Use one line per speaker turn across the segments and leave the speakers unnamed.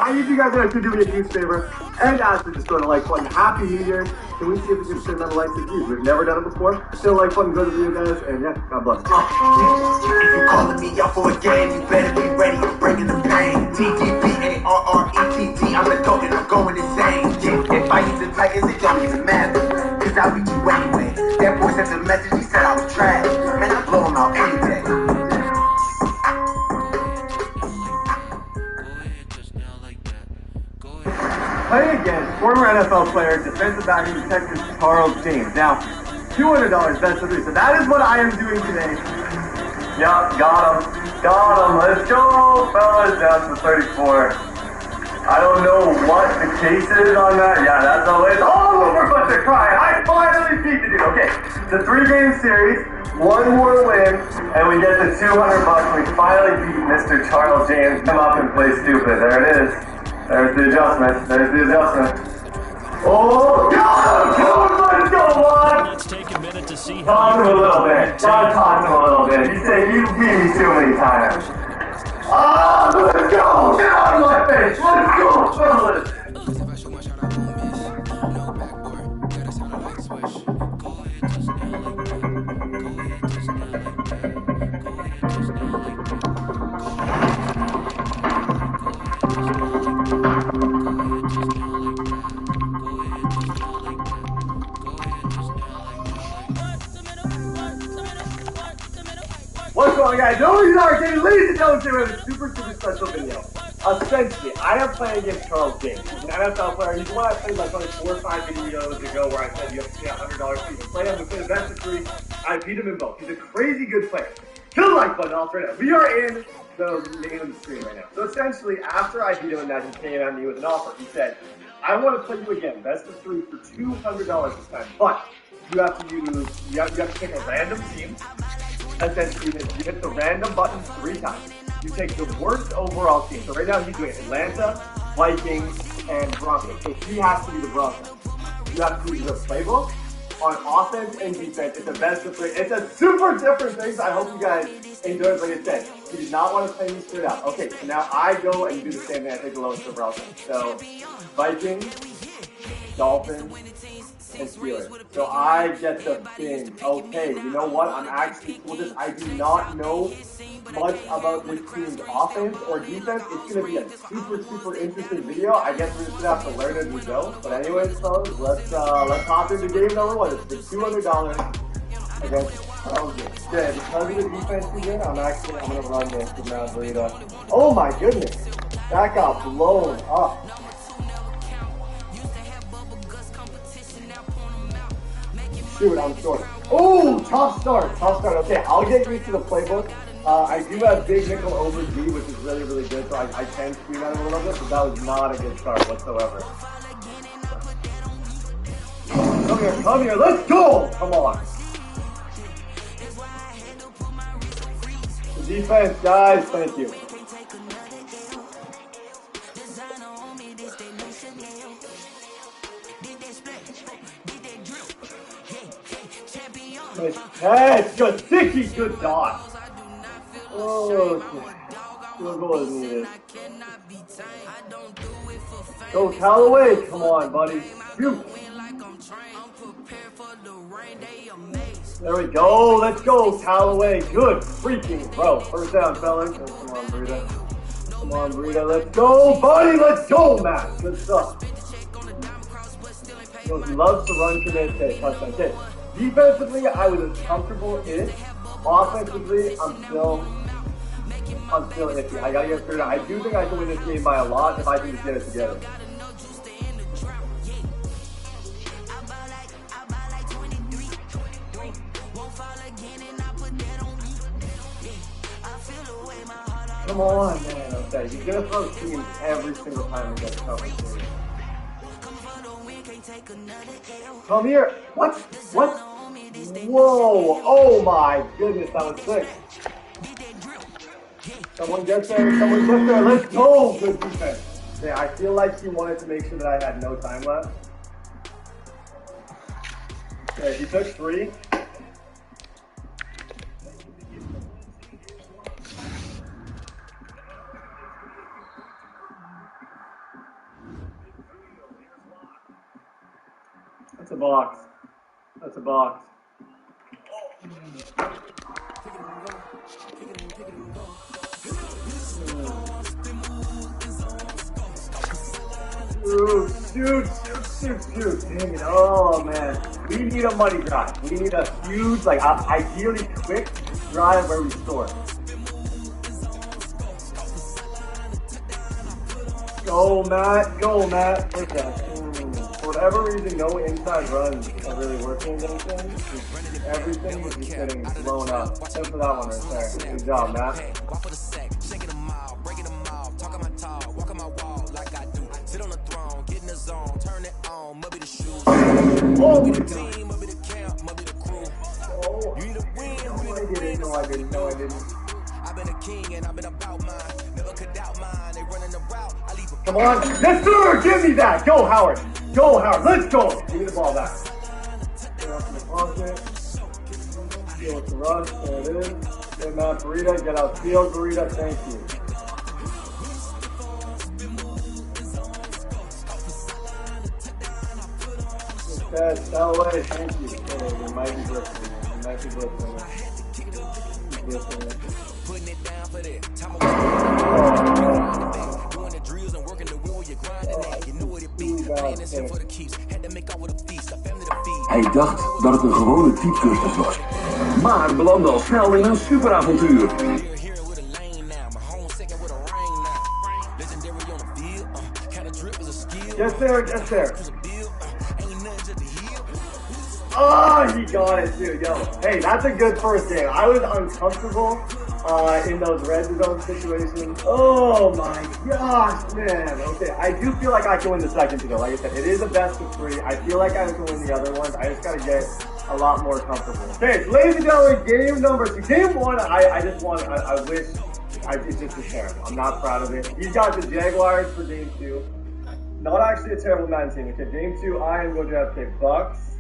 I need you guys to do me a huge favor and ask to just go to like button. Happy New Year. Can we see if we can send out likes and views? We've never done it before. Still like button, go to the video guys, and yeah, God bless.
If you calling me up for a game, you better be ready. I'm bringing the pain. TTPARRETT. I'm the goat and I'm going insane. Yeah, if I use the Titans, it don't even matter. Cause I'll beat you anyway. That boy sent a message, he said I was trash. Man, I blow him out any day.
Playing against former NFL player, defensive back in Texas, Charles James. Now, $200 best of 3. So that is what I am doing today. Yup, got him. Got him. Let's go, fellas. Down to 34. I don't know what the case is on that. Yeah, that's always all over but to cry. I finally beat the dude. Okay, the 3-game series, one more win, and we get the $200. We finally beat Mr. Charles James. Come up and play stupid. There it is. There's the adjustment. There's the adjustment. Oh, let's go, Juan!
Let's take a minute to see
Talk to him a little bit. Gotta talk to him a little bit. You say you beat me too many times. Ah, let's go! Get out of my face! Let's go, fellas! What's going on, guys? Nobody's already, ladies and gentlemen, we have a super special video. Essentially, I am playing against Charles James. He's an NFL player. He's the one I played like only 4 or 5 videos ago where I said you have to pay $100 to even play him. We played the best of 3. I beat him in both. He's a crazy good player. Kill the like button off right now. We are in the name of the screen right now. So essentially, after I beat him in that, he came at me with an offer. He said, I want to play you again, best of 3 for $200 this time, but you have to use, you have to pick a random team. Essentially, you hit the random button 3 times. You take the worst overall team. So right now he's doing Atlanta, Vikings, and Broncos. So he has to be the Broncos. You have to do the playbook on offense and defense. It's a best of 3. It's a super different thing. So I hope you guys enjoy it. Like I said, you do not want to play me straight out. Okay, so now I go and do the same thing. I take the lowest overall team. So Vikings, Dolphins, and Steelers. So I get the thing. Okay, you know what? I'm actually cool with this. I do not know much about this team's offense or defense. It's going to be a super interesting video. I guess we're just going to have to learn as we go. But anyways, fellas, let's hop into game number 1. It's the $200 against Charles James. Good. Because of the defense he's in, I'm going to run this with Mount Burrito. Oh my goodness. That got blown up. Shoot, I'm short. Oh, tough start. Okay, I'll get used to the playbook. I do have big nickel over D, which is really good, so I can scream at him a little bit, but that was not a good start whatsoever. Come here, let's go! Come on. The defense, guys, thank you. Nice catch, good sticky, good dot. Oh, field goal is needed. Go Callaway, come on, buddy. Shoot. There we go, let's go, Callaway. Good freaking throw. First down, fellas. Oh, come on, Burrito. Come on, Burrito, let's go, buddy. Let's go, Matt. Good stuff. He loves to run commit, touchdown, okay. Defensively, I was as comfortable in it. Offensively, I'm still iffy. I gotta get through it. I do think I can win this game by a lot if I can just get it together. Come on, man. Okay, he's gonna throw teams every single time he gets covered. Come here. What? Whoa. Oh my goodness, that was sick. Someone gets there. Let's go. Good defense. Yeah, I feel like he wanted to make sure that I had no time left. Okay, he took 3. That's a box. That's a box. Shoot. Dang it. Oh, man. We need a money drive. We need a huge, like, ideally quick drive where we score. Go, Matt. Go, Matt. Okay. For whatever reason, no inside runs are really working against him. Everything is just getting blown up. Except for that one right there. Good job, Matt. Oh, my God. No, I didn't. I've been a king and I've been about mine. Never could doubt mine. They running the route. I leave a Come on. Yes, sir. Give me that. Go, Howard. Go, Howard. Let's go. Give me the ball back. Get up in the pocket. Steal with the rush. There it is. Get Matt Burita. Get out field, Burita. Thank you. Okay, that way. Thank you. Okay, it might be blitzing. It might be blitzing. Putting it down for that. Time of doing the drills and working the wheel, you're grinding it. You know what it be. Playing this here for the keeps. Had to make out with a feast. A family to feed.
Hij dacht dat het een gewone typecursus was, maar belandde al snel in een superavontuur.
Yes, sir. Yes, sir. Oh, he got it too, yo. Hey, that's a good first game. I was uncomfortable in those red zone situations. Oh my gosh, man. Okay, I do feel like I can win the second though. Like I said, it is a best of 3. I feel like I can win the other ones. I just gotta get a lot more comfortable. Okay, so ladies and gentlemen, game number 2. Game 1, I wish, it's just a terrible. I'm not proud of it. He's got the Jaguars for game 2. Not actually a terrible man team. Okay, game 2, I am going to have Bucks,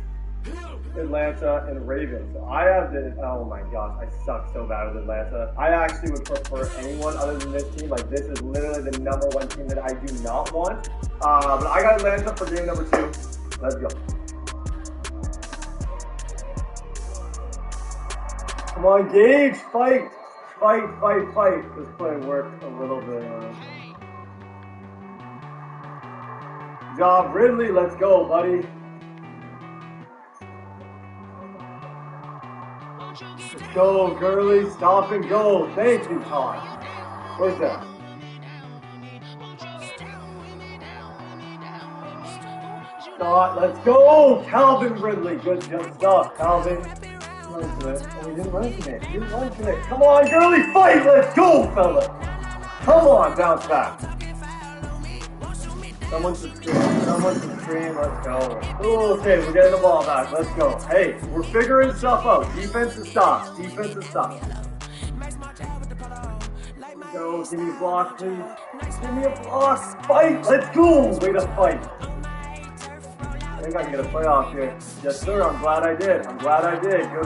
Atlanta, and Ravens. So I have the, oh my gosh, I suck so bad with Atlanta. I actually would prefer anyone other than this team. Like, this is literally the #1 team that I do not want. But I got Atlanta for game number 2. Let's go. Come on, Gage, fight. This play worked a little bit. Job Ridley, let's go, buddy. Let's go, Gurley. Stop and go. Thank you, Todd. Where's that? Scott, let's go. Calvin Ridley. Good stuff, Calvin. Run to it. Oh, he didn't run to it. Come on, Gurley. Fight. Let's go, fella. Come on, bounce back. Someone subscribe. Let's go. Okay, we're getting the ball back. Let's go. Hey, we're figuring stuff out. Defensive stop. Go, give me a block, please. Give me a block. Fight. Let's go. Way to fight. I think I can get a playoff here. Yes, sir. I'm glad I did. Good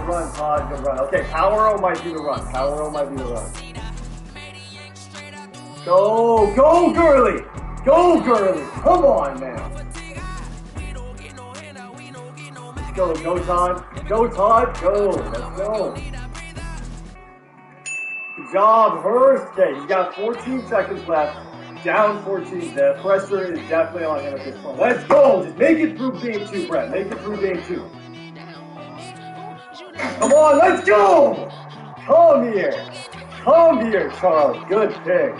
run, Todd. Good run. Okay, Power O might be the run. Go, Gurley. Go, Gurley! Come on, man! Go, Todd! Go! Let's go! Good job, Hurst! Okay, he's got 14 seconds left. Down 14. The pressure is definitely on him at this point. Let's go! Just make it through game 2, Brett. Come on, let's go! Come here, Charles. Good pick.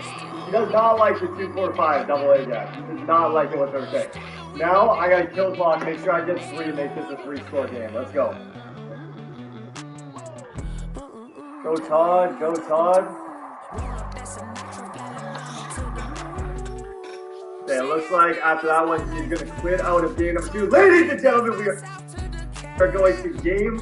He does not like the 2-4-5 double-A gap. He does not like it whatsoever. Now I gotta kill clock, make sure I get 3 and make this a 3-score game. Let's go. Go Todd. Okay, it looks like after that one he's gonna quit out of game number 2. Ladies and gentlemen, we are going to game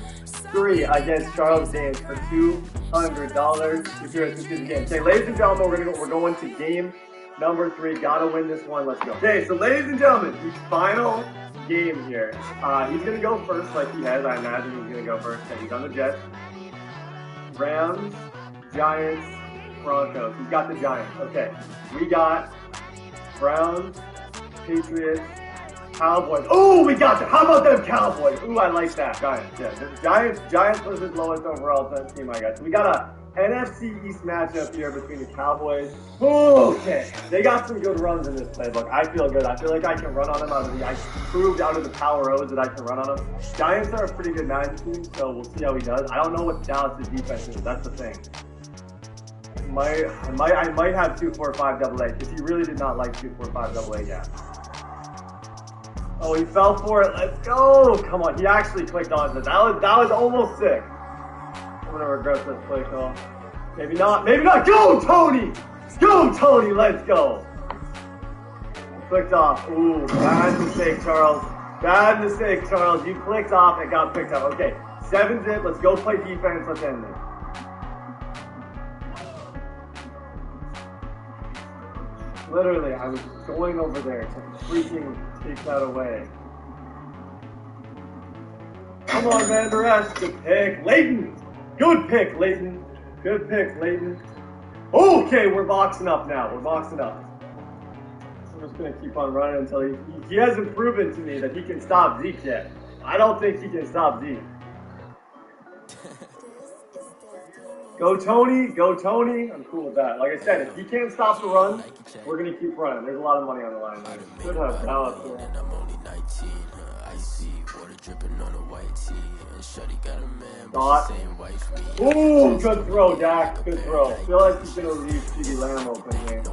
3 against Charles James for $200 if you're interested in the game. Okay, ladies and gentlemen, we're going to game number 3. Gotta win this one. Let's go. Okay, so ladies and gentlemen, the final game here. He's gonna go first, like he has. I imagine he's gonna go first. Okay, he's on the Jets. Rams, Giants, Broncos. He's got the Giants. Okay, we got Browns, Patriots, Cowboys. Oh, we got that. How about them Cowboys? Ooh, I like that. Giants, yeah. Giants was his lowest overall team, I guess. We got a NFC East matchup here between the Cowboys. Okay, they got some good runs in this playbook. I feel good. I feel like I can run on them I proved out of the Power O's that I can run on them. Giants are a pretty good Madden team, so we'll see how he does. I don't know what Dallas' defense is. That's the thing. I might have 2-4-5 AA because he really did not like 2-4-5 AA yet. Oh, he fell for it. Let's go. Come on, he actually clicked on it. That was almost sick. I'm gonna regret this play call. Maybe not. Maybe not. Go, Tony! Go, Tony! Let's go. Clicked off. Ooh, bad mistake, Charles. Bad mistake, Charles. You clicked off and it got picked up. Okay, 7-zip. Let's go play defense. Let's end this. Literally, I was going over there to freaking take that away. Come on, Van Der Esch. Good pick. Leighton. Good pick, Leighton. Good pick, Leighton. Okay, we're boxing up now. We're boxing up. I'm just going to keep on running until he hasn't proven to me that he can stop Zeke yet. I don't think he can stop Zeke. Go Tony, go Tony. I'm cool with that. Like I said, if he can't stop the run, we're going to keep running. There's a lot of money on the line. I should have Dallas here. Dot. Ooh, good throw, Dak. Good throw. I feel like he's going to leave CeeDee Lamb open here.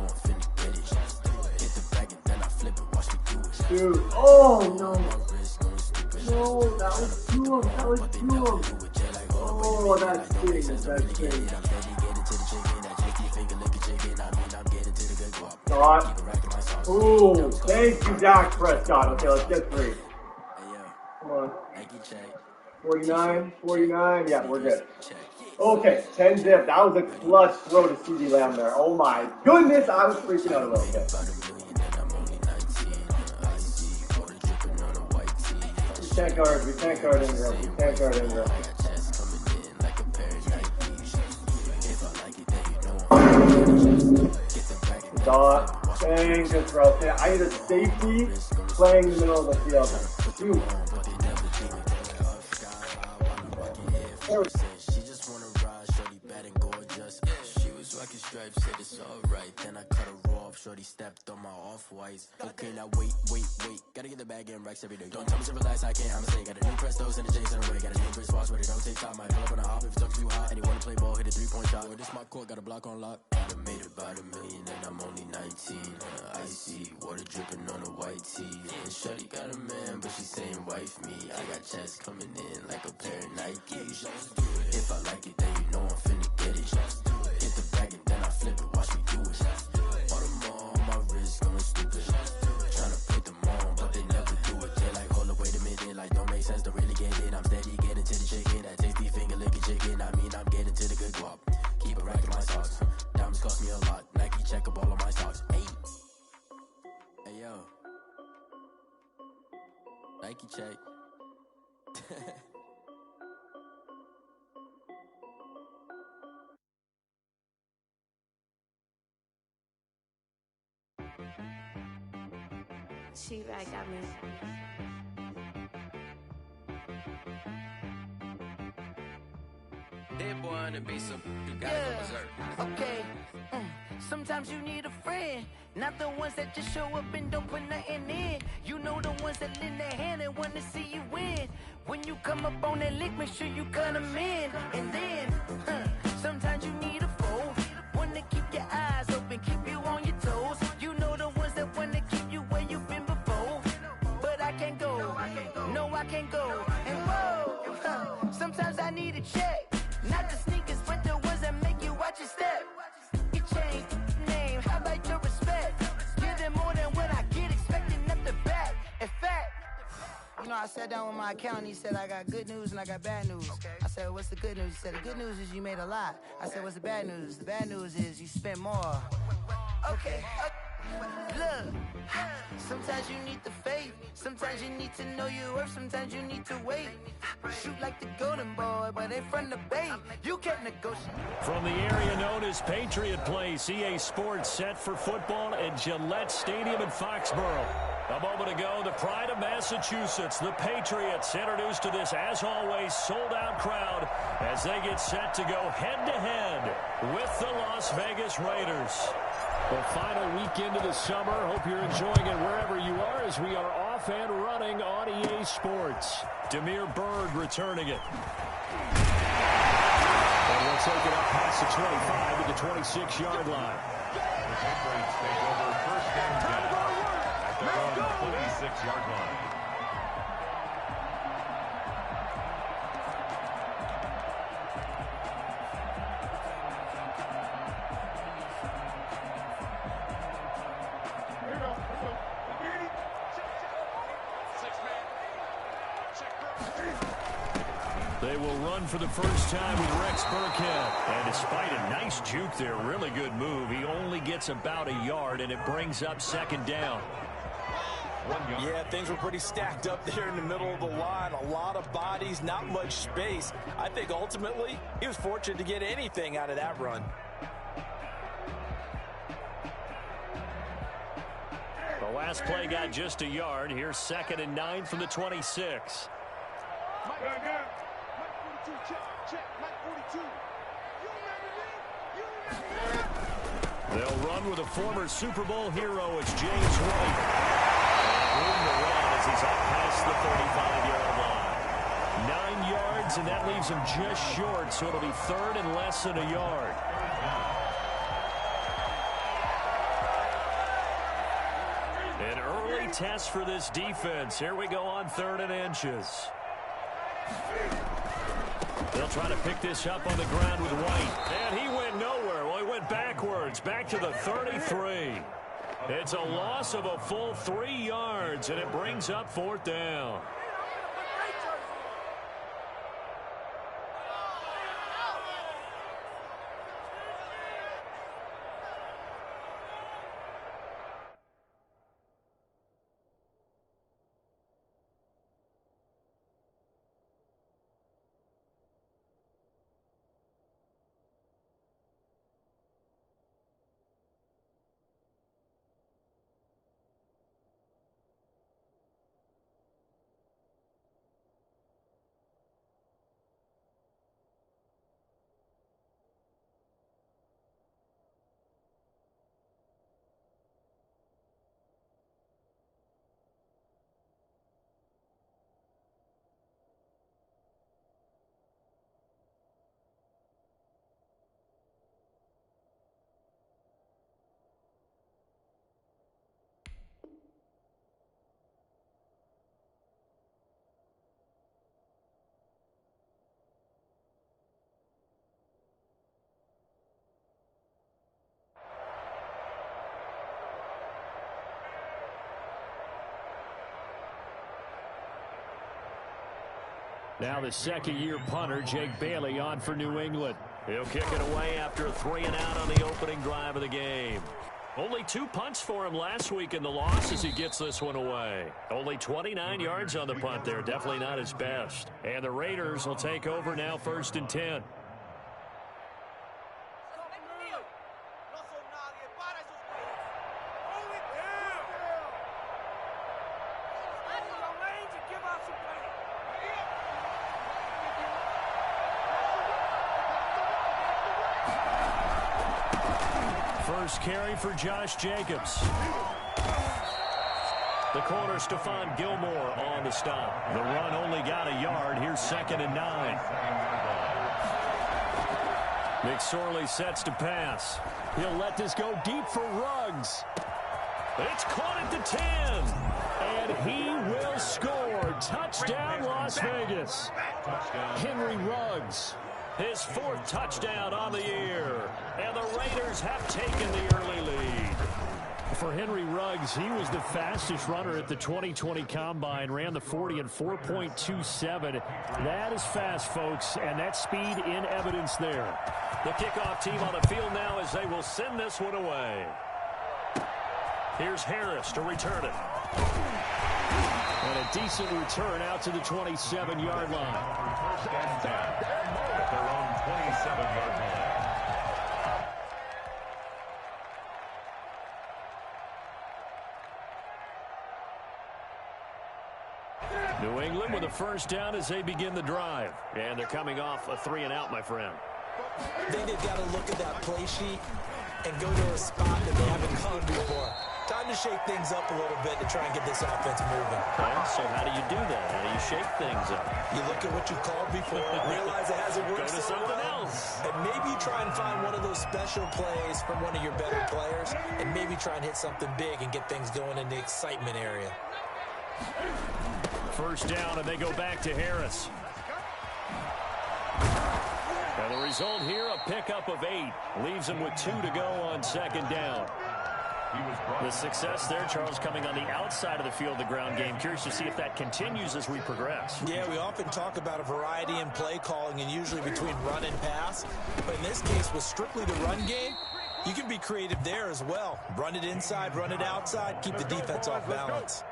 Dude. Oh, no. No, that was two of them. That was two of them. Oh, that's big. That's big. Dot. Ooh, thank you, Dak Prescott. Okay, let's get 3. Come on. 49, 49. Yeah, we're good. Okay, 10-zip. That was a clutch throw to CeeDee Lamb there. Oh my goodness, I was freaking out a little bit. We can't guard Ingram. We can't guard Ingram. Dot. Dang, good throw. Yeah, I need a safety playing in the middle of the field. Shoot.
She just wanna ride, shorty bad and gorgeous. She was rocking stripes, said it's alright. Then I cut her off, shorty stepped on my off-whites. Okay, now wait. Gotta get the bag and racks every day. Don't tell me to relax, I can't, I'ma say. Got a new Prestos and the J's in the way. Got a new Chris Foss, but it don't take time. Might pull up on a hop if it's too hot. And he wanna play ball, hit a 3-point shot. Or this my court, got a block on lock. I made about $1 million and I'm only 19. Icy, water dripping on a white tee. And shorty got a man, but she saying wife me. I got checks coming in like a pair of Nikes. If I like it, then you know I'm finna get it. Hit the bag and then I flip it, watch me do it. All them on my wrist going stupid. Tryna put them on, but they never do it. They're like, hold up, wait a minute, like don't make sense to really get it. I'm steady getting to the chicken, that tasty finger licking chicken. I mean, I'm getting to the good guap. Keep a rack in my socks. Diamonds cost me a lot. Nike check up all of my stocks. Hey yo, Nike check.
She right got me.
That boy on the beat, so you gotta go berserk.
Okay. Sometimes you need a friend, not the ones that just show up and don't put nothing in. You know the ones that lend their hand and want to see you win. When you come up on that lick, make sure you cut them in. And then, sometimes you need a foe, one to keep your eyes open, keep you on your toes. You know the ones that want to keep you where you've been before. But I can't go, no I can't go. And whoa, sometimes I need a check. Not the sneakers, but the ones that make you watch your step. You change name, how about your respect? Give them more than what I get, expecting up the back. In fact, you know, I sat down with my accountant, he said I got good news and I got bad news. I said, what's the good news? He said, the good news is you made a lot. I said, what's the bad news? The bad news is you spent more. Okay. Look, sometimes you need the faith, sometimes you need to know your worth, sometimes you need to wait. Shoot like the golden boy, but they from the bay, you can't negotiate.
From the area known as Patriot Place, EA Sports set for football at Gillette Stadium in Foxborough. A moment ago, the pride of Massachusetts, the Patriots, introduced to this, as always, sold-out crowd as they get set to go head-to-head with the Las Vegas Raiders.
The final weekend of the summer. Hope you're enjoying it wherever you are as we are off and running on EA Sports.
Damiere Byrd returning it.
And we'll take it up past the 25 to the 26-yard line.
The Patriots take over first and 10 at their own 46-yard line.
They will run for the first time with Rex Burkhead. And despite a nice juke there, really good move, he only gets about a yard, and it brings up second down.
Yeah, things were pretty stacked up there in the middle of the line. A lot of bodies, not much space. I think ultimately he was fortunate to get anything out of that run.
The last play got just a yard. Here's 2nd and 9 from the 26. They'll run with a former Super Bowl hero. It's James White. And room to run as he's up past the 35-yard line. 9 yards, and that leaves him just short, so it'll be 3rd and less than a yard. An early test for this defense. Here we go on 3rd and inches. They'll try to pick this up on the ground with White. And he went nowhere. Well, he went backwards, back to the 33. It's a loss of a full 3 yards, and it brings up 4th down. Now the second-year punter, Jake Bailey, on for New England. He'll kick it away after a 3-and-out on the opening drive of the game. Only 2 punts for him last week in the loss as he gets this one away. Only 29 yards on the punt there. Definitely not his best. And the Raiders will take over now 1st and 10. First carry for Josh Jacobs. The corner, Stephon Gilmore, on the stop. The run only got a yard. Here's 2nd and 9. McSorley sets to pass.
He'll let this go deep for Ruggs.
It's caught at the 10.
And he will score. Touchdown, Las Vegas. Henry Ruggs.
His 4th touchdown on the year. And the Raiders have taken the early lead.
For Henry Ruggs, he was the fastest runner at the 2020 Combine, ran the 40 in 4.27. That is fast, folks, and that speed in evidence there.
The kickoff team on the field now as they will send this one away. Here's Harris to return it.
And a decent return out to the 27-yard line.
First and 10 at their own 27-yard line.
New England with a first down as they begin the drive. And they're coming off a 3-and-out, my friend.
I think they've got to look at that play sheet and go to a spot that they haven't gone before. Time to shake things up a little bit to try and get this offense moving.
Okay, so how do you do that? How do you shake things up?
You look at what you called before, realize it hasn't worked.
Go to something else.
And maybe try and find one of those special plays from one of your better players, and maybe try and hit something big and get things going in the excitement area.
First down, and they go back to Harris. And the result here, a pickup of 8. Leaves them with 2 to go on second down. The success there, Charles, coming on the outside of the field, the ground game. Curious to see if that continues as we progress.
Yeah, we often talk about a variety in play calling and usually between run and pass. But in this case, with strictly the run game, you can be creative there as well. Run it inside, run it outside, keep the defense off balance.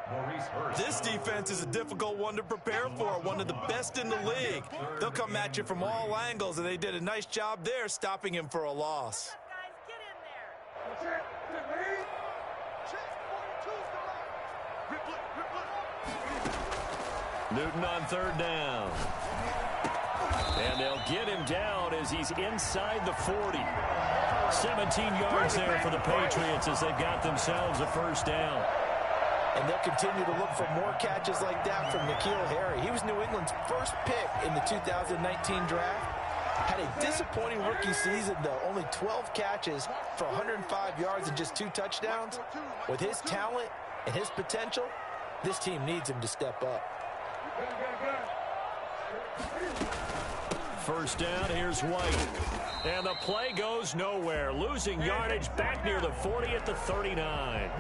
This defense is a difficult one to prepare for, one of the best in the league. They'll come at you from all angles, and they did a nice job there stopping him for a loss.
Newton on third down. And they'll get him down as he's inside the 40. 17 yards there for the Patriots as they've got themselves a first down.
And they'll continue to look for more catches like that from N'Keal Harry. He was New England's first pick in the 2019 draft. Had a disappointing rookie season, though. Only 12 catches for 105 yards and just 2 touchdowns. With his talent and his potential, this team needs him to step up.
First down, here's White. And the play goes nowhere. Losing yardage back near the 40 at the 39.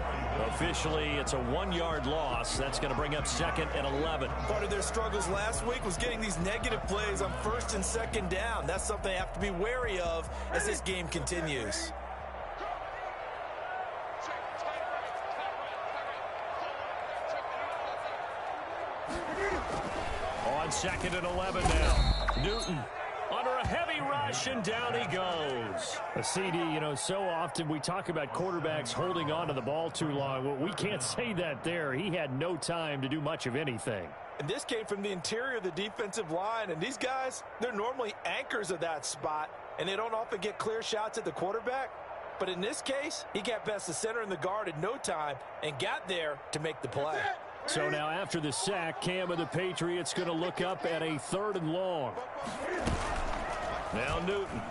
Officially, it's a 1-yard loss. That's going to bring up second and 11.
Part of their struggles last week was getting these negative plays on first and second down. That's something they have to be wary of as this game continues.
On second and 11 now. Newton under a heavy rush, and down he goes. A CD, you know, so often we talk about quarterbacks holding on to the ball too long. Well, we can't say that there. He had no time to do much of anything.
And this came from the interior of the defensive line, and these guys, they're normally anchors of that spot, and they don't often get clear shots at the quarterback. But in this case, he got past the center and the guard in no time and got there to make the play.
So now after the sack, Cam of the Patriots going to look up at a 3rd and long. Now Newton.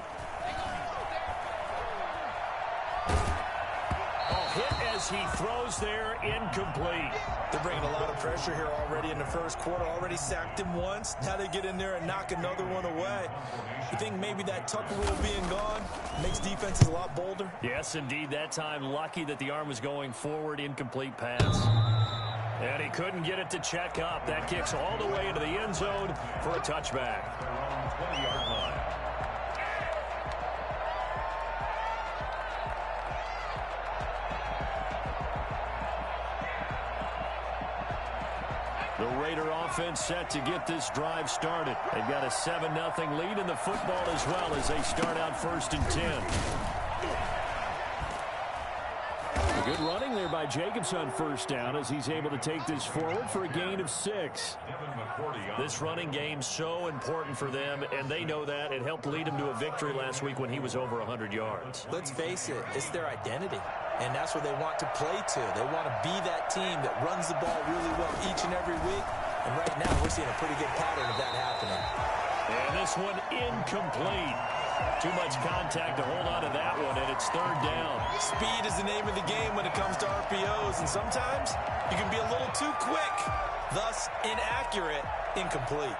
Hit as he throws there, incomplete.
They're bringing a lot of pressure here already in the first quarter. Already sacked him once. Now they get in there and knock another one away. You think maybe that Tucker rule being gone makes defenses a lot bolder?
Yes, indeed. That time, lucky that the arm was going forward, incomplete pass. And he couldn't get it to check up. That kicks all the way into the end zone for a touchback. 20-yard line. The Raider offense set to get this drive started. They've got a 7-0 lead in the football as well as they start out 1st and 10. Good running there by Jacobs on first down as he's able to take this forward for a gain of 6. This running game so important for them, and they know that. It helped lead him to a victory last week when he was over 100 yards.
Let's face it, it's their identity, and that's what they want to play to. They want to be that team that runs the ball really well each and every week, and right now we're seeing a pretty good pattern of that happening.
And this one incomplete. Too much contact to hold on to that one, and it's 3rd down.
Speed is the name of the game when it comes to RPOs, and sometimes you can be a little too quick, thus inaccurate, incomplete.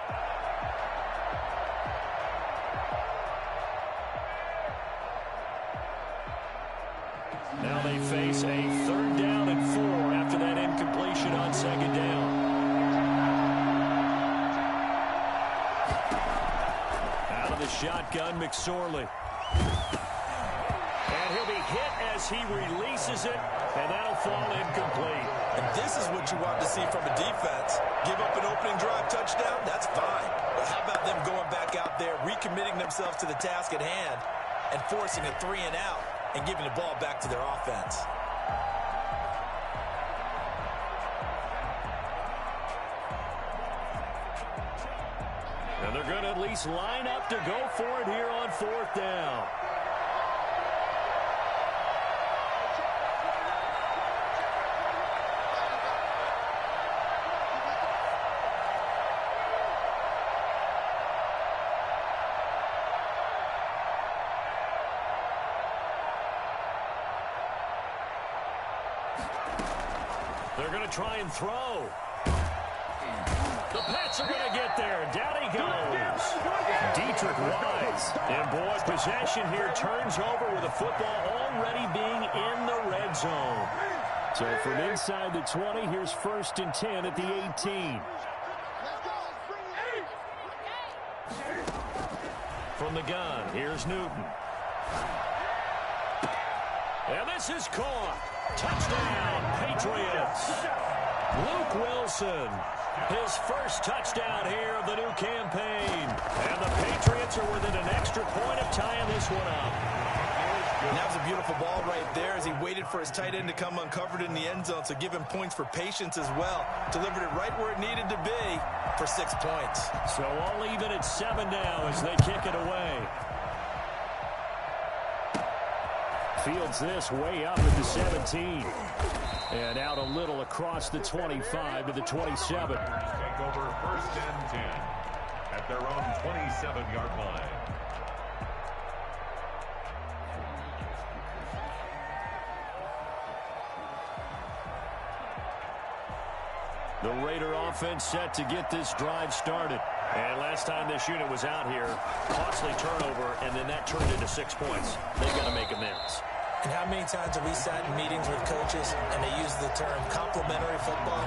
Now they face a 3rd down and 4 after that incompletion on 2nd down. The shotgun, McSorley. And he'll be hit as he releases it, and that'll fall incomplete.
And this is what you want to see from a defense. Give up an opening drive touchdown, that's fine. But how about them going back out there, recommitting themselves to the task at hand, and forcing a 3-and-out and giving the ball back to their offense?
And they're going to at least line up to go for it here on 4th down. They're going to try and throw. The Pats are going to get there. Down he goes. Deatrich Wise. And, boy, possession here turns over with the football already being in the red zone. So from inside the 20, here's 1st and 10 at the 18. From the gun, here's Newton. And this is caught. Touchdown, Patriots. Luke Wilson, his first touchdown here of the new campaign. And the Patriots are within an extra point of tying this one up.
And that was a beautiful ball right there as he waited for his tight end to come uncovered in the end zone, so give him points for patience as well. Delivered it right where it needed to be for 6 points.
So all even at 7 now as they kick it away. Fields this way up at the 17. And out a little across the 25 to the 27.
Take over 1st and 10 at their own 27-yard line.
The Raider offense set to get this drive started. And last time this unit was out here, costly turnover, and then that turned into 6 points. They've got to make amends.
And how many times have we sat in meetings with coaches and they use the term complementary football?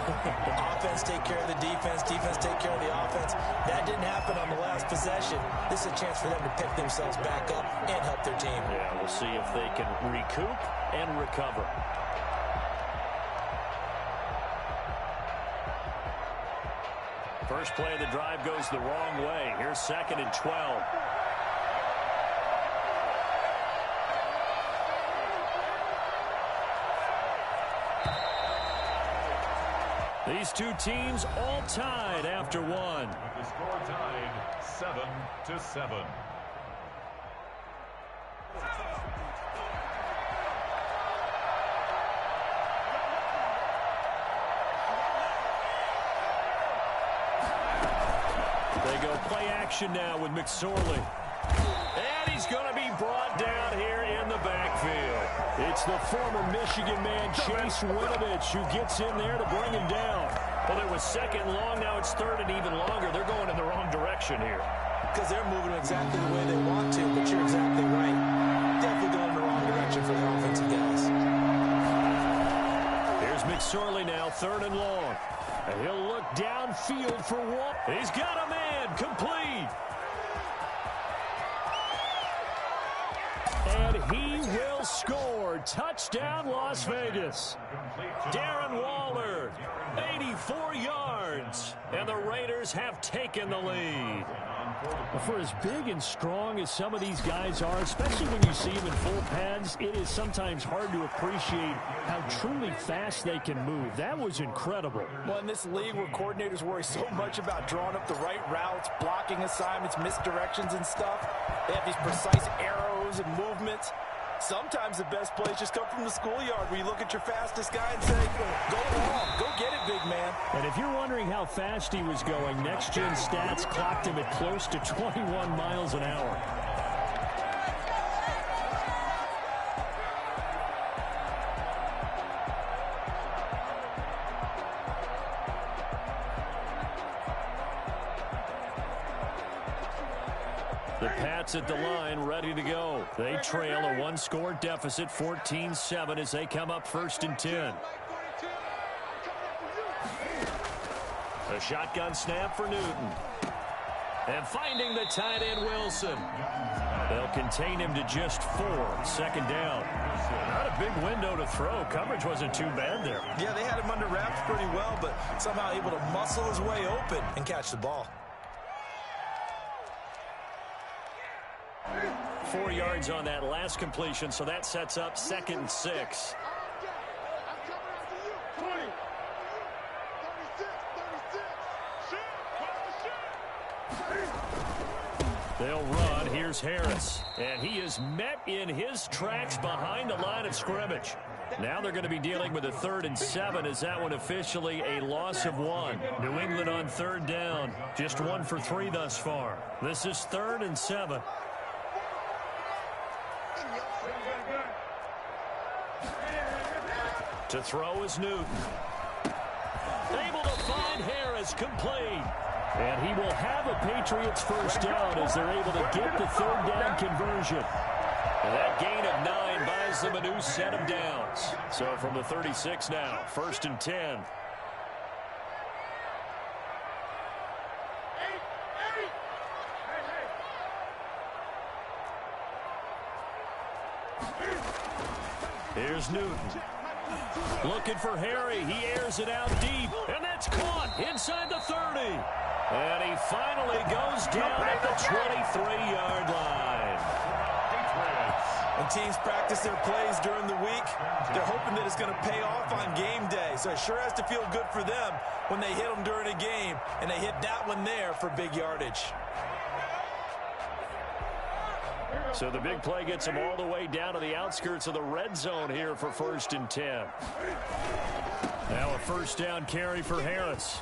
Offense take care of the defense take care of the offense. That didn't happen on the last possession. This is a chance for them to pick themselves back up and help their team.
Yeah, we'll see if they can recoup and recover. First play of the drive goes the wrong way. Here's 2nd and 12. These two teams all tied after one.
With the score tied 7-7.
They go play action now with McSorley. And he's going to be brought down here in the backfield. It's the former Michigan man, Chase Winovich, who gets in there to bring him down. Well, it was 2nd and long. Now it's 3rd and even longer. They're going in the wrong direction here.
Because they're moving exactly the way they want to, but you're exactly right. Definitely going in the wrong direction for the offensive guys.
Here's McSorley now, 3rd and long. And he'll look downfield for one. He's got a man, complete. And he will score. Touchdown, Las Vegas. Darren Waller, 84 yards. And the Raiders have taken the lead. For as big and strong as some of these guys are, especially when you see them in full pads, it is sometimes hard to appreciate how truly fast they can move. That was incredible.
Well, in this league where coordinators worry so much about drawing up the right routes, blocking assignments, misdirections and stuff, they have these precise arrows and movements. Sometimes the best plays just come from the schoolyard where you look at your fastest guy and say, go long, go get it, big man.
And if you're wondering how fast he was going, Next Gen Stats clocked him at close to 21 miles an hour. The Pats at the line, ready to go. They trail a one-score deficit, 14-7, as they come up 1st and 10. A shotgun snap for Newton. And finding the tight end, Wilson. They'll contain him to just 4. 2nd down. Not a big window to throw. Coverage wasn't too bad there.
Yeah, they had him under wraps pretty well, but somehow able to muscle his way open and catch the ball.
4 yards on that last completion, so that sets up 2nd and 6.
They'll run. Here's Harris. And he is met in his tracks behind the line of scrimmage. Now they're going to be dealing with a 3rd and 7 as that one officially a loss of 1. New England on 3rd down. Just 1 for 3 thus far. This is 3rd and 7. To throw is Newton. Able to find Harris, complete. And he will have a Patriots first down as they're able to get the 3rd down conversion. And that gain of 9 buys them a new set of downs. So from the 36 now, 1st and 10. Here's Newton. Looking for Harry. He airs it out deep. And that's caught inside the 30. And he finally goes down at the 23-yard line.
When teams practice their plays during the week, they're hoping that it's going to pay off on game day. So it sure has to feel good for them when they hit them during a game. And they hit that one there for big yardage.
So the big play gets him all the way down to the outskirts of the red zone here for 1st and 10. Now a first down carry for Harris.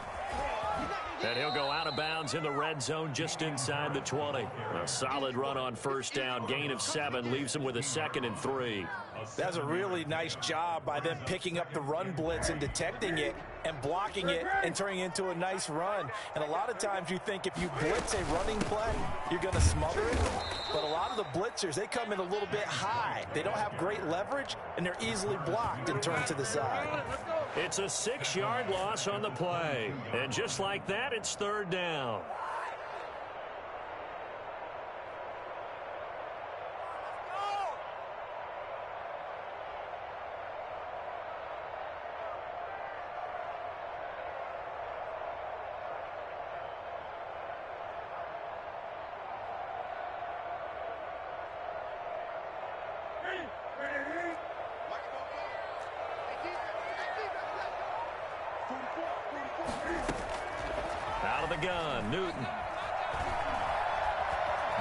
And he'll go out of bounds in the red zone just inside the 20. A solid run on first down. Gain of 7 leaves him with a 2nd and 3.
That's a really nice job by them picking up the run blitz and detecting it and blocking it and turning it into a nice run. And a lot of times you think if you blitz a running play, you're going to smother it. But a lot of the blitzers, they come in a little bit high. They don't have great leverage, and they're easily blocked and turned to the side.
It's a 6-yard loss on the play. And just like that, it's 3rd down. Out of the gun, Newton.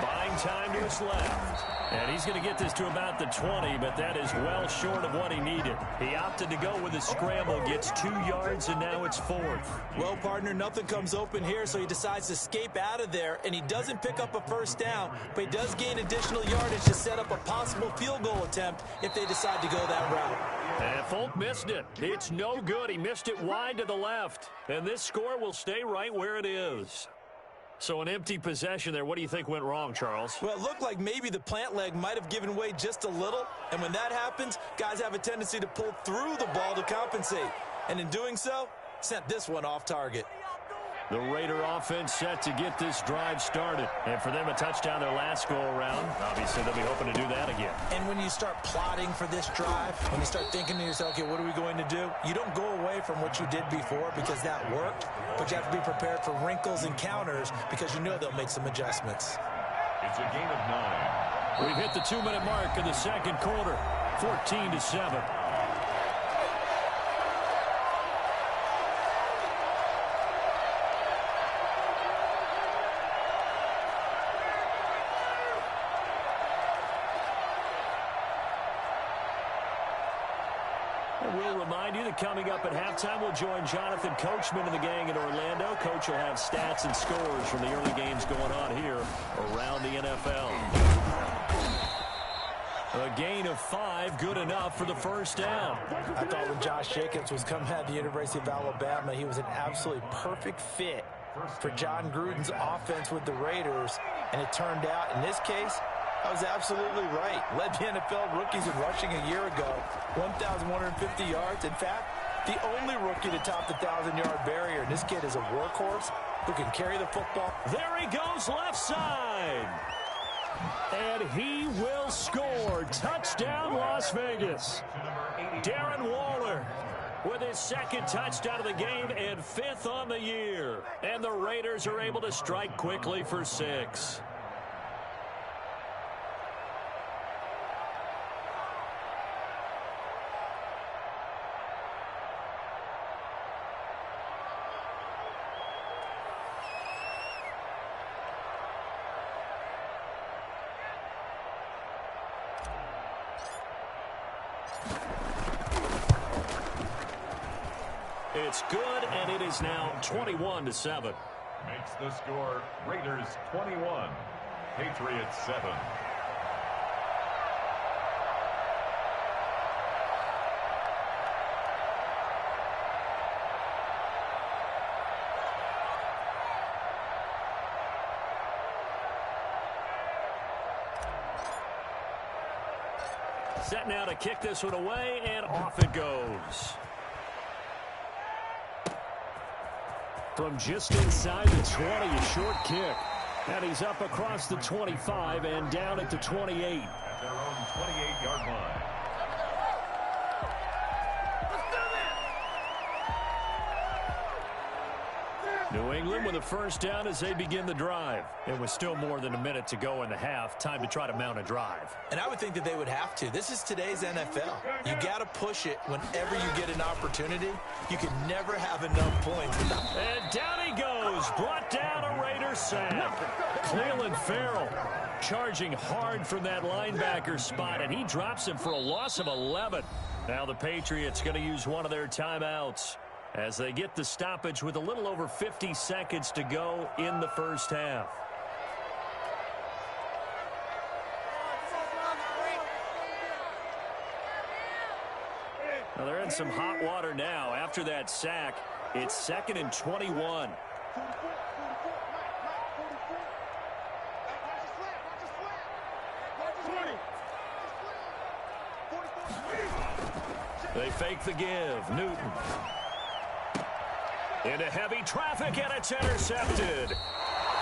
Buying time to his left. And he's going to get this to about the 20, but that is well short of what he needed. He opted to go with a scramble, gets 2 yards, and now it's 4th.
Well, partner, nothing comes open here, so he decides to escape out of there, and he doesn't pick up a first down, but he does gain additional yardage to set up a possible field goal attempt if they decide to go that route.
And Folk missed it. It's no good. He missed it wide to the left. And this score will stay right where it is. So an empty possession there. What do you think went wrong, Charles?
Well, it looked like maybe the plant leg might have given way just a little. And when that happens, guys have a tendency to pull through the ball to compensate. And in doing so, sent this one off target.
The Raider offense set to get this drive started. And for them, a touchdown their last go-around. Obviously, they'll be hoping to do that again.
And when you start plotting for this drive, when you start thinking to yourself, okay, what are we going to do? You don't go away from what you did before because that worked, but you have to be prepared for wrinkles and counters because you know they'll make some adjustments.
It's a gain of 9.
We've hit the 2-minute mark in the second quarter, 14-7. We'll remind you that coming up at halftime, we'll join Jonathan Coachman and the gang in Orlando. Coach will have stats and scores from the early games going on here around the NFL. A gain of 5, good enough for the first down.
I thought when Josh Jacobs was coming out of the University of Alabama, he was an absolutely perfect fit for John Gruden's offense with the Raiders. And it turned out, in this case, I was absolutely right. Led the NFL rookies in rushing a year ago, 1,150 yards. In fact, the only rookie to top the 1,000-yard barrier. And this kid is a workhorse who can carry the football.
There he goes, left side. And he will score. Touchdown, Las Vegas. Darren Waller with his second touchdown of the game and 5th on the year. And the Raiders are able to strike quickly for 6.
It's good, and it is now 21-7.
Makes the score Raiders 21, Patriots 7.
Set now to kick this one away, and off it goes. From just inside the 20, a short kick. And he's up across the 25 and down at the 28.
At their own 28-yard line.
New England with a first down as they begin the drive. It was still more than a minute to go in the half. Time to try to mount a drive.
And I would think that they would have to. This is today's NFL. You got to push it whenever you get an opportunity. You can never have enough points.
And down he goes. Brought down a Raider sack. Cleveland Farrell charging hard from that linebacker spot, and he drops him for a loss of 11. Now the Patriots going to use one of their timeouts as they get the stoppage with a little over 50 seconds to go in the first half. Now they're in some hot water now. After that sack, it's 2nd and 21. They fake the give. Newton. Into heavy traffic, and it's intercepted.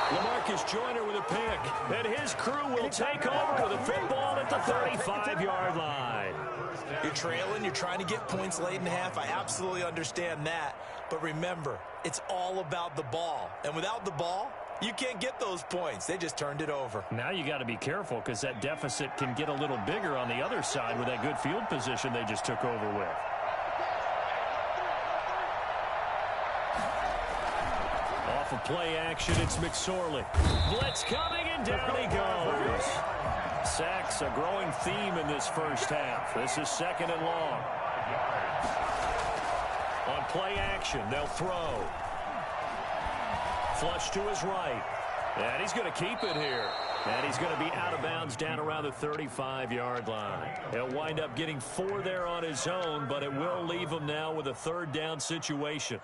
LaMarcus Joyner with a pick, and his crew will take over with a football at the 35-yard line.
You're trailing, you're trying to get points late in the half. I absolutely understand that. But remember, it's all about the ball. And without the ball, you can't get those points. They just turned it over.
Now you got to be careful because that deficit can get a little bigger on the other side with that good field position they just took over with. Off of play action, it's McSorley. Blitz coming, and down he goes. Sacks, a growing theme in this first half. This is 2nd and long. On play action, they'll throw. Flush to his right. And he's going to keep it here. And he's going to be out of bounds down around the 35-yard line. He'll wind up getting 4 there on his own, but it will leave him now with a 3rd down situation.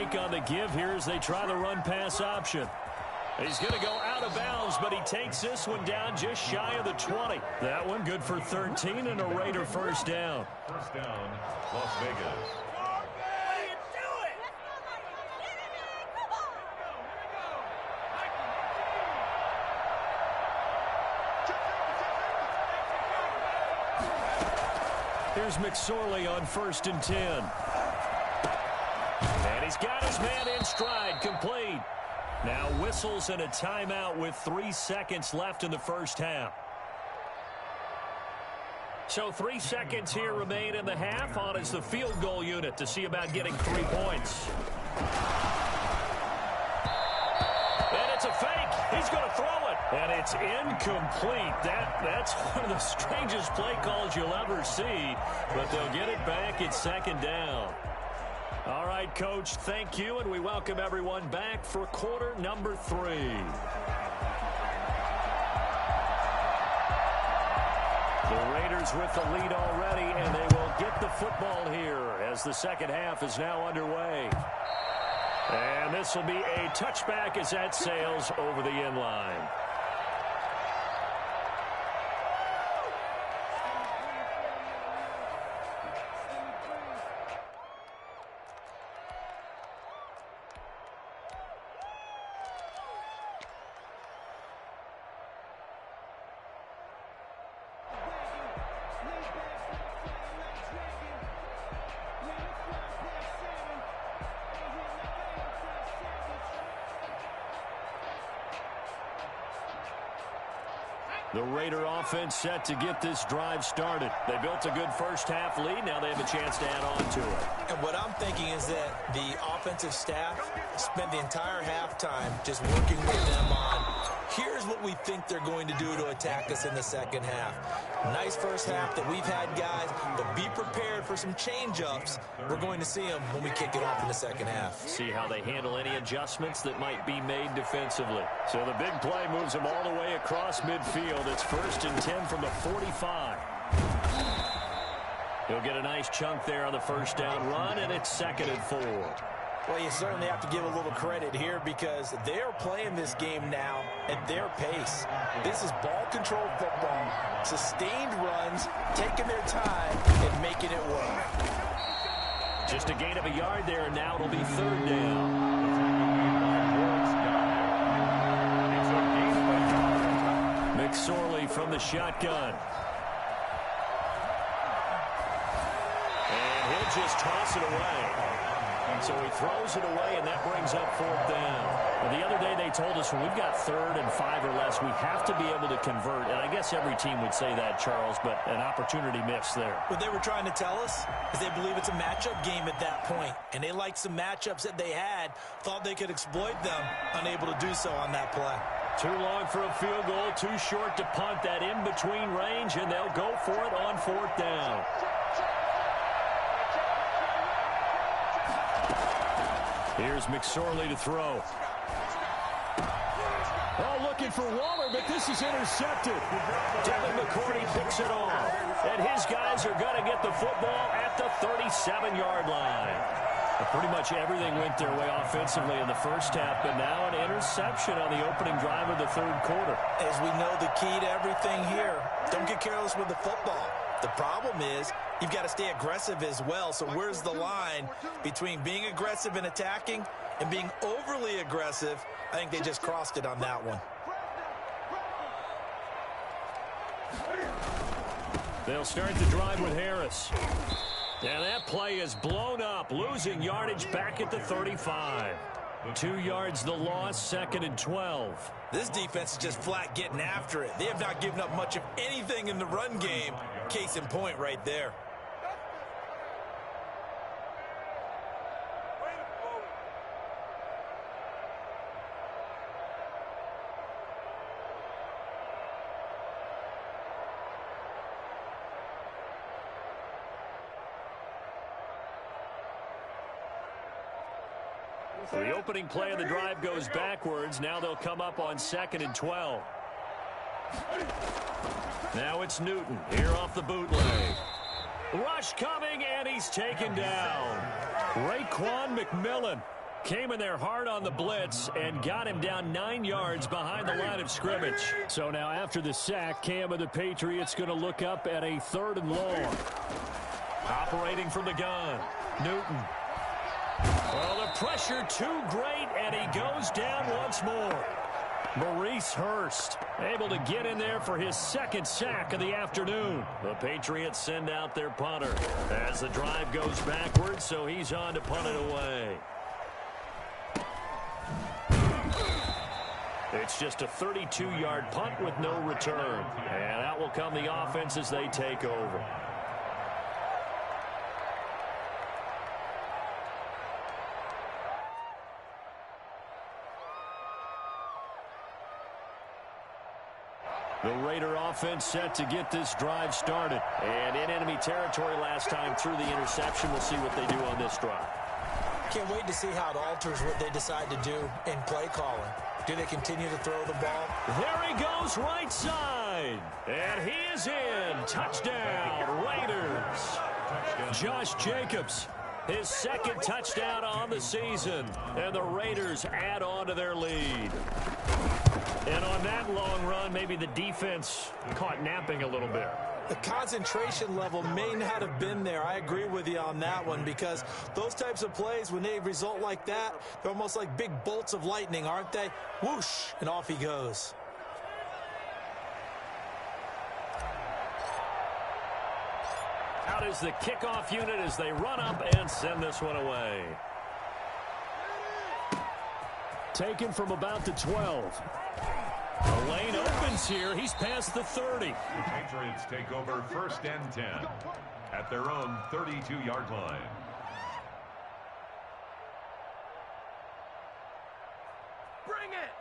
On the give here as they try the run-pass option. He's going to go out of bounds, but he takes this one down just shy of the 20. That one good for 13 and a Raider first down.
First down, Las Vegas.
Here's McSorley on 1st and 10. And he's got his man in stride, complete. Now whistles and a timeout with 3 seconds left in the first half. So 3 seconds here remain in the half. On is the field goal unit to see about getting 3 points. And it's a fake. He's going to throw it. And it's incomplete. That's one of the strangest play calls you'll ever see. But they'll get it back at 2nd down. All right, Coach, thank you, and we welcome everyone back for quarter number 3. The Raiders with the lead already, and they will get the football here as the second half is now underway. And this will be a touchback as that sails over the end line.
The Raider offense set to get this drive started. They built a good first-half lead. Now they have a chance to add on to it.
And what I'm thinking is that the offensive staff spent the entire halftime just working with them on, here's what we think they're going to do to attack us in the second half. Nice first half that we've had, guys, but be prepared for some change-ups. We're going to see them when we kick it off in the second half.
See how they handle any adjustments that might be made defensively. So the big play moves them all the way across midfield. It's 1st and 10 from the 45. He'll get a nice chunk there on the first down run, and it's 2nd and 4.
Well, you certainly have to give a little credit here because they're playing this game now at their pace. This is ball control football, sustained runs, taking their time, and making it work.
Just a gain of a yard there, and now it'll be 3rd down. McSorley from the shotgun. And he'll just toss it away. So he throws it away, and that brings up 4th down. Well, the other day they told us when we've got 3rd and 5 or less, we have to be able to convert. And I guess every team would say that, Charles, but an opportunity missed there.
What they were trying to tell us is they believe it's a matchup game at that point. And they liked some matchups that they had, thought they could exploit them, unable to do so on that play.
Too long for a field goal, too short to punt. That in-between range, and they'll go for it on 4th down. Here's McSorley to throw.
Oh, looking for Waller, but this is intercepted.
Devin McCourty picks it off. And his guys are going to get the football at the 37-yard line. Pretty much everything went their way offensively in the first half, but now an interception on the opening drive of the 3rd quarter.
As we know, the key to everything here, don't get careless with the football. The problem is you've got to stay aggressive as well. So where's the line between being aggressive and attacking and being overly aggressive? I think they just crossed it on that one.
They'll start the drive with Harris. And that play is blown up, losing yardage back at the 35. 2 yards the loss, 2nd and 12.
This defense is just flat getting after it. They have not given up much of anything in the run game. Case in point right there.
The opening play of the drive goes backwards. Now they'll come up on 2nd and 12. Now it's Newton here off the bootleg. Rush coming, and he's taken down. Raekwon McMillan came in there hard on the blitz and got him down 9 yards behind the line of scrimmage.
So now after the sack, Cam of the Patriots going to look up at a 3rd and long.
Operating from the gun, Newton. Well, the pressure too great, and he goes down once more. Maurice Hurst able to get in there for his 2nd sack of the afternoon. The Patriots send out their punter as the drive goes backwards, so he's on to punt it away. It's just a 32-yard punt with no return. And out will come the offense as they take over. The Raider offense set to get this drive started. And in enemy territory last time through the interception. We'll see what they do on this drive.
Can't wait to see how it alters what they decide to do in play calling. Do they continue to throw the ball?
There he goes right side. And he is in. Touchdown, Raiders. Josh Jacobs, his 2nd touchdown on the season. And the Raiders add on to their lead. And on that long run, maybe the defense caught napping a little bit.
The concentration level may not have been there. I agree with you on that one because those types of plays, when they result like that, they're almost like big bolts of lightning, aren't they? Whoosh, and off he goes.
Out is the kickoff unit as they run up and send this one away.
Taken from about the 12.
The lane opens here. He's past the 30.
The Patriots take over 1st and 10 at their own 32-yard line.
Bring it!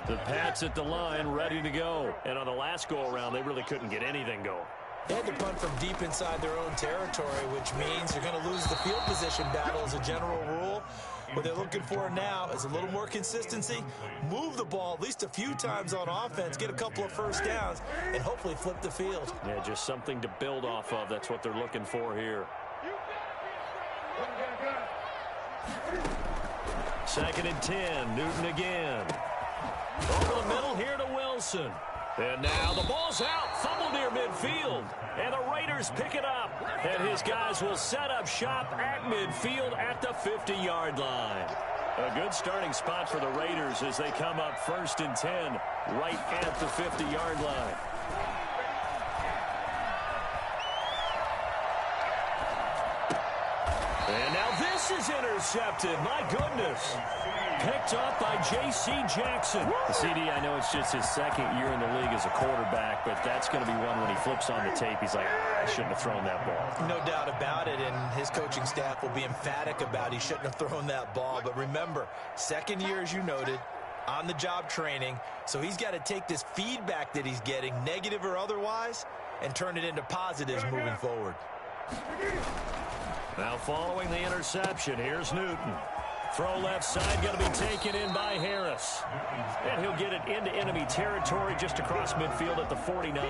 The Pats at the line, ready to go. And on the last go-around, they really couldn't get anything going.
They had to punt from deep inside their own territory, which means you're going to lose the field position battle as a general rule. What they're looking for now is a little more consistency, move the ball at least a few times on offense, get a couple of first downs, and hopefully flip the field.
Yeah, just something to build off of. That's what they're looking for here. 2nd and 10, Newton again. Over the middle here to Wilson. And now the ball's out, fumble near midfield. And the Raiders pick it up. And his guys will set up shop at midfield at the 50-yard line. A good starting spot for the Raiders as they come up 1st and 10 right at the 50-yard line. And now this is intercepted. My goodness. Picked up by J.C. Jackson. The CD, I know it's just his 2nd year in the league as a quarterback, but that's going to be one when he flips on the tape. He's like, I shouldn't have thrown that ball.
No doubt about it, and his coaching staff will be emphatic about he shouldn't have thrown that ball. But remember, 2nd year, as you noted, on-the-job training, so he's got to take this feedback that he's getting, negative or otherwise, and turn it into positives moving forward.
Now following the interception, here's Newton. Throw left side, going to be taken in by Harris. And he'll get it into enemy territory just across midfield at the 49.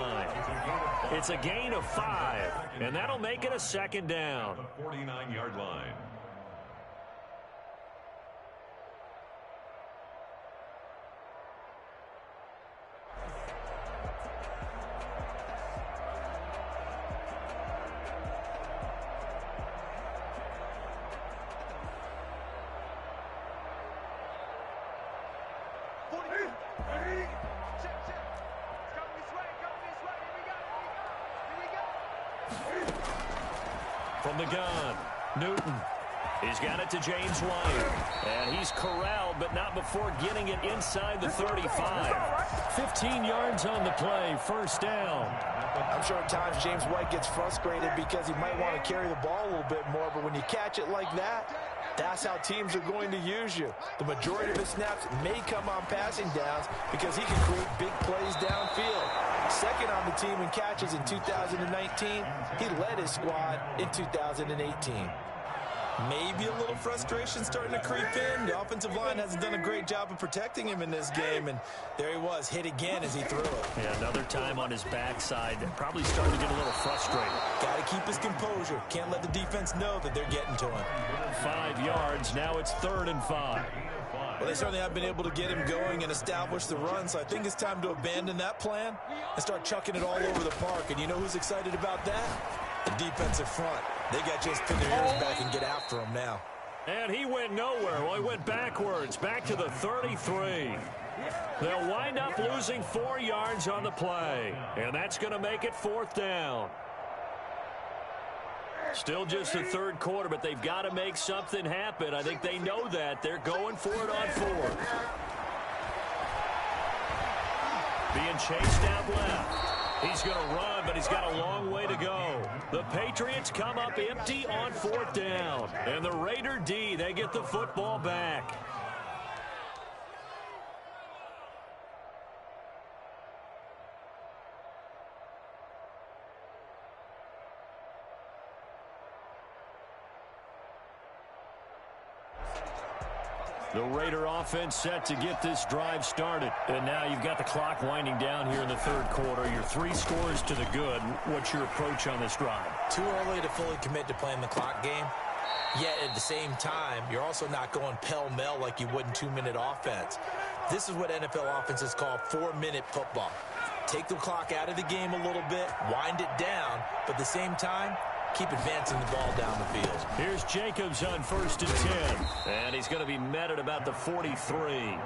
It's a gain of 5, and that'll make it a 2nd down.
The 49-yard line.
From the gun, Newton. He's got it to James White. And he's corralled, but not before getting it inside the 35. 15 yards on the play, 1st down.
I'm sure at times James White gets frustrated because he might want to carry the ball a little bit more, but when you catch it like that, that's how teams are going to use you. The majority of his snaps may come on passing downs because he can create big plays downfield. 2nd on the team in catches in 2019. He led his squad in 2018. Maybe a little frustration starting to creep in. The offensive line hasn't done a great job of protecting him in this game, and there he was, hit again as he threw it.
Yeah, another time on his backside. Probably starting to get a little frustrated.
Got to keep his composure. Can't let the defense know that they're getting to him.
5 yards. Now it's 3rd and 5.
Well, they certainly have been able to get him going and establish the run, so I think it's time to abandon that plan and start chucking it all over the park. And you know who's excited about that? The defensive front. They got just pin their ears back and get after him now.
And he went nowhere. Well, he went backwards, back to the 33. They'll wind up losing 4 yards on the play, and that's going to make it 4th down. Still just the 3rd quarter, but they've got to make something happen. I think they know that. They're going for it on 4th. Being chased out left. He's going to run, but he's got a long way to go. The Patriots come up empty on 4th down. And the Raider D, they get the football back. The Raider offense set to get this drive started. And now you've got the clock winding down here in the 3rd quarter. Your 3 scores to the good. What's your approach on this drive?
Too early to fully commit to playing the clock game. Yet at the same time, you're also not going pell-mell like you would in 2-minute offense. This is what NFL offenses call 4-minute football. Take the clock out of the game a little bit, wind it down, but at the same time, keep advancing the ball down the field.
Here's Jacobs on 1st and 10. And he's going to be met at about the 43.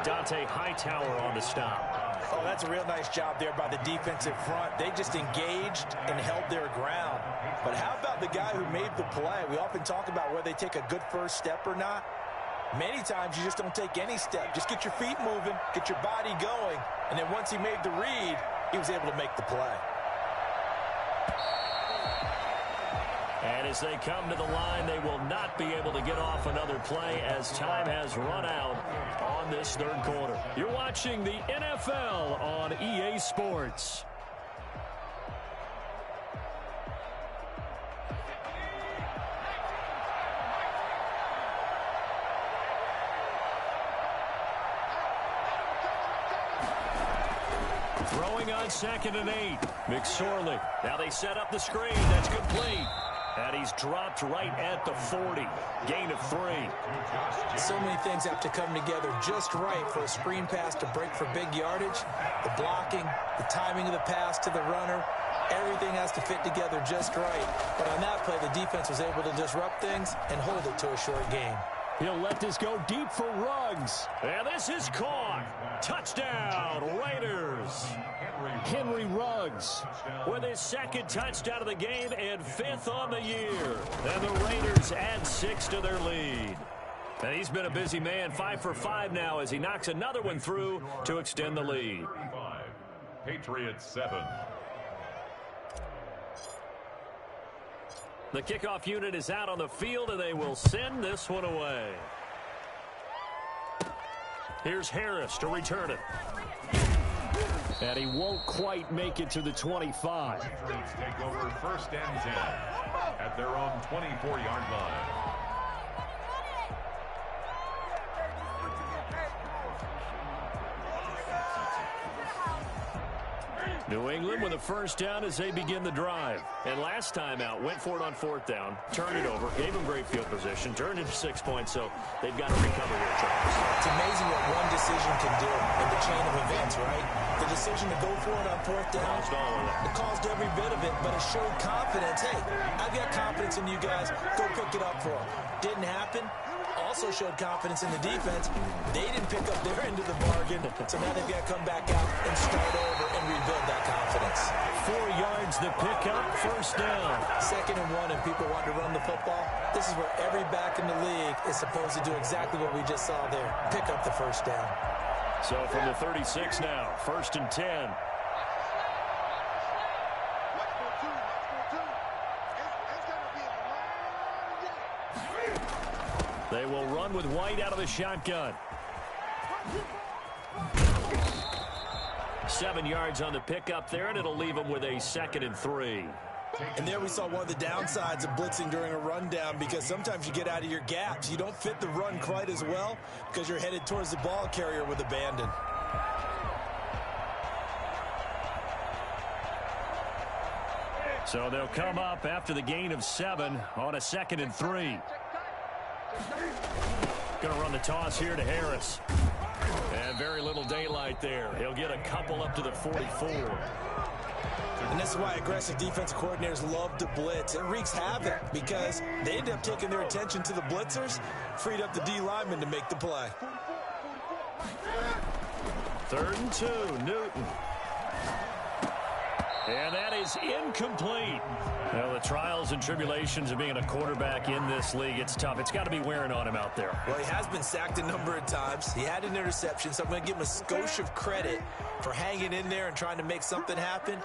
Dante Hightower on the stop.
Oh, that's a real nice job there by the defensive front. They just engaged and held their ground. But how about the guy who made the play? We often talk about whether they take a good first step or not. Many times you just don't take any step. Just get your feet moving, get your body going, and then once he made the read, he was able to make the play.
And as they come to the line, they will not be able to get off another play as time has run out on this third quarter. You're watching the NFL on EA Sports. Throwing on 2nd and 8. McSorley. Now they set up the screen. That's complete. And he's dropped right at the 40. Gain of 3.
So many things have to come together just right for a screen pass to break for big yardage. The blocking, the timing of the pass to the runner, everything has to fit together just right. But on that play, the defense was able to disrupt things and hold it to a short game.
He'll let this go deep for Ruggs. And this is caught. Touchdown, Raiders. Henry Ruggs with his 2nd touchdown of the game and 5th on the year. And the Raiders add 6 to their lead. And he's been a busy man, 5 for 5 now as he knocks another one through to extend the lead.
Patriots 7.
The kickoff unit is out on the field, and they will send this one away. Here's Harris to return it. And he won't quite make it to the 25.
Patriots take over 1st and 10 at their own 24-yard line.
New England with a 1st down as they begin the drive. And last time out, went for it on 4th down, turned it over, gave them great field position, turned it to 6 points, so they've got to recover here, Charles.
It's amazing what one decision can do in the chain of events, right? The decision to go for it on 4th down,
Caused all of that.
it caused every bit of it, but it showed confidence. Hey, I've got confidence in you guys. Go pick it up for them. Didn't happen. Also showed confidence in the defense. They didn't pick up their end of the bargain, so now they've got to come back out and start over and rebuild that confidence.
4 yards the pickup, 1st down.
2nd and 1, and people want to run the football. This is where every back in the league is supposed to do exactly what we just saw there. Pick up the 1st down.
So from the 36 now, 1st and 10. They will run with White out of the shotgun. 7 yards on the pickup there, and it'll leave them with a 2nd and 3.
And there we saw one of the downsides of blitzing during a rundown, because sometimes you get out of your gaps. You don't fit the run quite as well because you're headed towards the ball carrier with abandon.
So they'll come up after the gain of 7 on a 2nd and 3. Going to run the toss here to Harris. And very little daylight there. He'll get a couple up to the 44.
And this is why aggressive defensive coordinators love to blitz. It wreaks havoc because they end up taking their attention to the blitzers, freed up the D lineman to make the play.
3rd and 2, Newton. And that is incomplete. Well, the trials and tribulations of being a quarterback in this league, it's tough. It's got to be wearing on him out there.
Well, he has been sacked a number of times. He had an interception, so I'm going to give him a skosh of credit for hanging in there and trying to make something happen,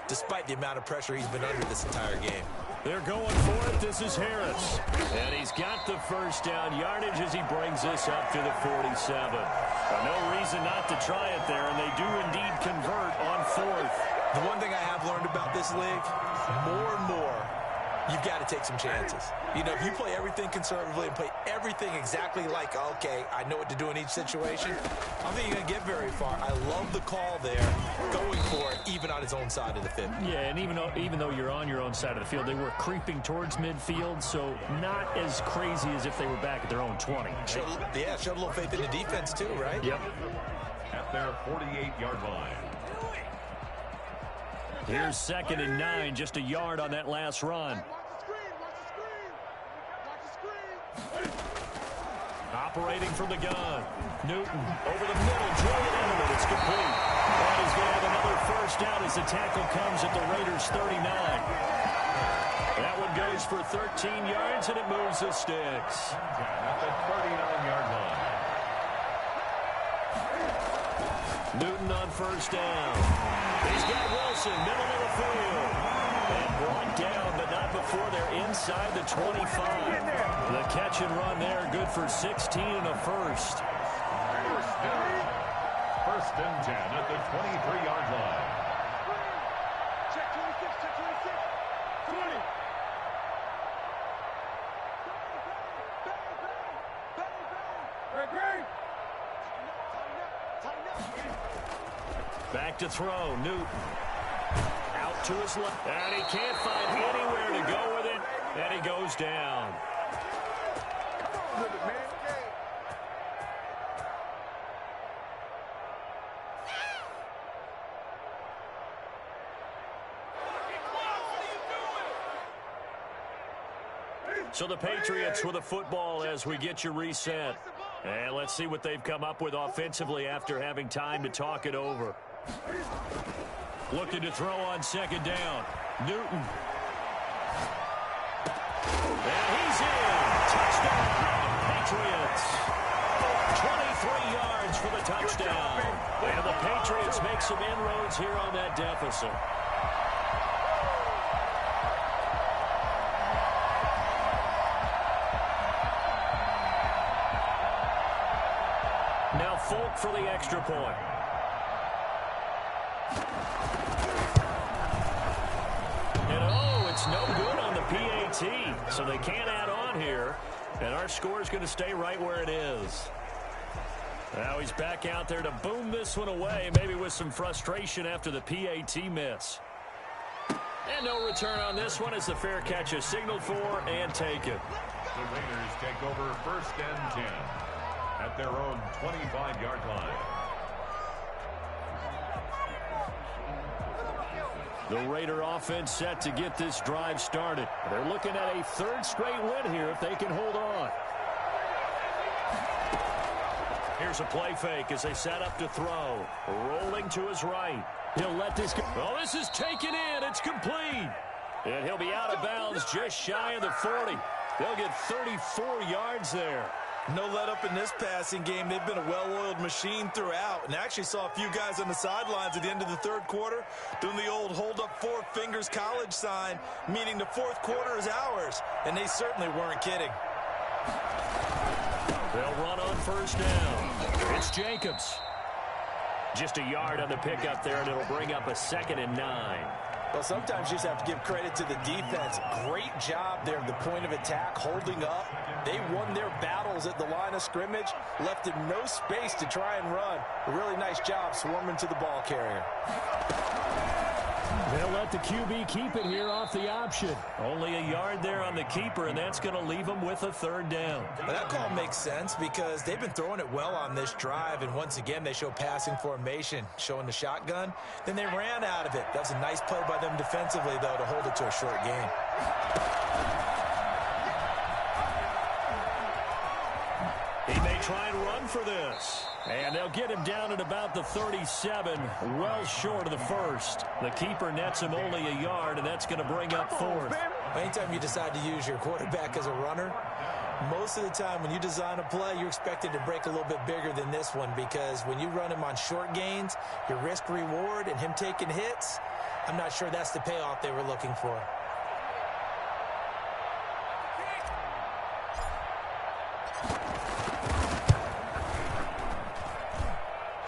despite the amount of pressure he's been under this entire game.
They're going for it. This is Harris. And he's got the 1st down yardage as he brings this up to the 47. No reason not to try it there, and they do indeed convert on 4th.
The one thing I have learned about this league, more and more, you've got to take some chances. You know, if you play everything conservatively and play everything exactly like, okay, I know what to do in each situation, I don't think you're going to get very far. I love the call there, going for it, even on his own side of the field.
Yeah, and even though you're on your own side of the field, they were creeping towards midfield, so not as crazy as if they were back at their own 20.
Showed a little faith in the defense too, right?
Yep.
At their 48-yard line.
Here's 2nd and 9, just a yard on that last run. Operating from the gun. Newton over the middle, drilled into it. It's complete. And he's going to have another 1st down as the tackle comes at the Raiders' 39. That one goes for 13 yards, and it moves the sticks.
At the 39-yard line.
Newton on first down. He's got Wilson, middle of the field. And brought down, but not before they're inside the 25. The catch and run there, good for 16 and a first.
First and 10 at the 23-yard line.
Check 26, check 26. 20.
Back to throw, Newton. Out to his left, and he can't find anywhere to go with it, and he goes down. So the Patriots with a football as we get you reset. And let's see what they've come up with offensively after having time to talk it over. Looking to throw on second down. Newton. And he's in. Touchdown, Patriots. 23 yards for the touchdown. And the Patriots make some inroads here on that deficit. Now Folk for the extra point. And oh, it's no good on the PAT, so they can't add on here. And our score is going to stay right where it is. Now he's back out there to boom this one away, maybe with some frustration after the PAT miss. And no return on this one as the fair catch is signaled for and taken.
The Raiders take over first and 10 at their own 25-yard line.
The Raider offense set to get this drive started. They're looking at a third straight win here if they can hold on. Here's a play fake as they set up to throw. Rolling to his right. He'll let this go. Oh, this is taken in. It's complete. And he'll be out of bounds just shy of the 40. They'll get 34 yards there.
No let up in this passing game. They've been a well-oiled machine throughout. And I actually saw a few guys on the sidelines at the end of the third quarter doing the old hold up four fingers college sign, meaning the fourth quarter is ours. And they certainly weren't kidding.
They'll run on first down. It's Jacobs. Just a yard on the pickup there, and it'll bring up a 2nd and 9.
Well, sometimes you just have to give credit to the defense. Great job there at the point of attack, holding up. They won their battles at the line of scrimmage, left him no space to try and run. A really nice job swarming to the ball carrier.
They'll let the QB keep it here off the option.
Only a yard there on the keeper, and that's going to leave them with a third down.
Well, that call makes sense because they've been throwing it well on this drive, and once again they show passing formation, showing the shotgun. Then they ran out of it. That was a nice play by them defensively, though, to hold it to a short game.
He may try and run for this. And they'll get him down at about the 37, well short of the first. The keeper nets him only a yard, and that's going to bring up fourth.
Anytime you decide to use your quarterback as a runner, most of the time when you design a play, you're expected to break a little bit bigger than this one because when you run him on short gains, your risk-reward and him taking hits, I'm not sure that's the payoff they were looking for.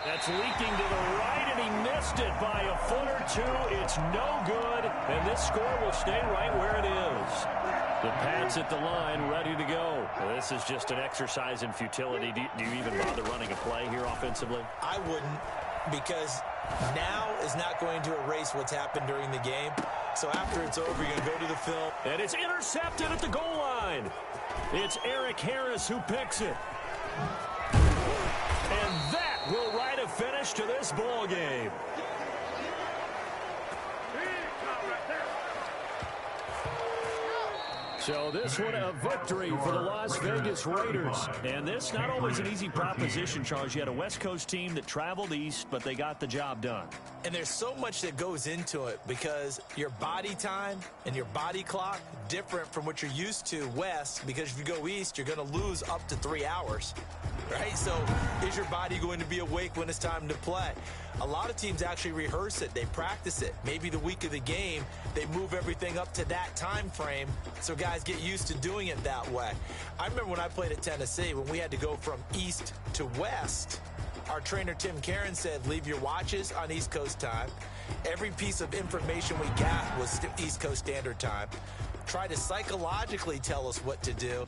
That's leaking to the right, and he missed it by a foot or two. It's no good, and this score will stay right where it is. The Pats at the line, ready to go. This is just an exercise in futility. Do you even bother running a play here offensively?
I wouldn't, because now is not going to erase what's happened during the game. So after it's over, you're going to go to the film.
And it's intercepted at the goal line. It's Eric Harris who picks it. And that will write a finish to this ball game.
So this one a victory for the Las Vegas Raiders. And this not always an easy proposition, Charles. You had a West Coast team that traveled east, but they got the job done.
And there's so much that goes into it because your body time and your body clock different from what you're used to west, because if you go east, you're going to lose up to 3 hours, right? So is your body going to be awake when it's time to play? A lot of teams actually rehearse it. They practice it. Maybe the week of the game, they move everything up to that time frame so guys get used to doing it that way. I remember when I played at Tennessee, when we had to go from east to west, our trainer Tim Karen said, leave your watches on East Coast time. Every piece of information we got was East Coast Standard Time. Try to psychologically tell us what to do.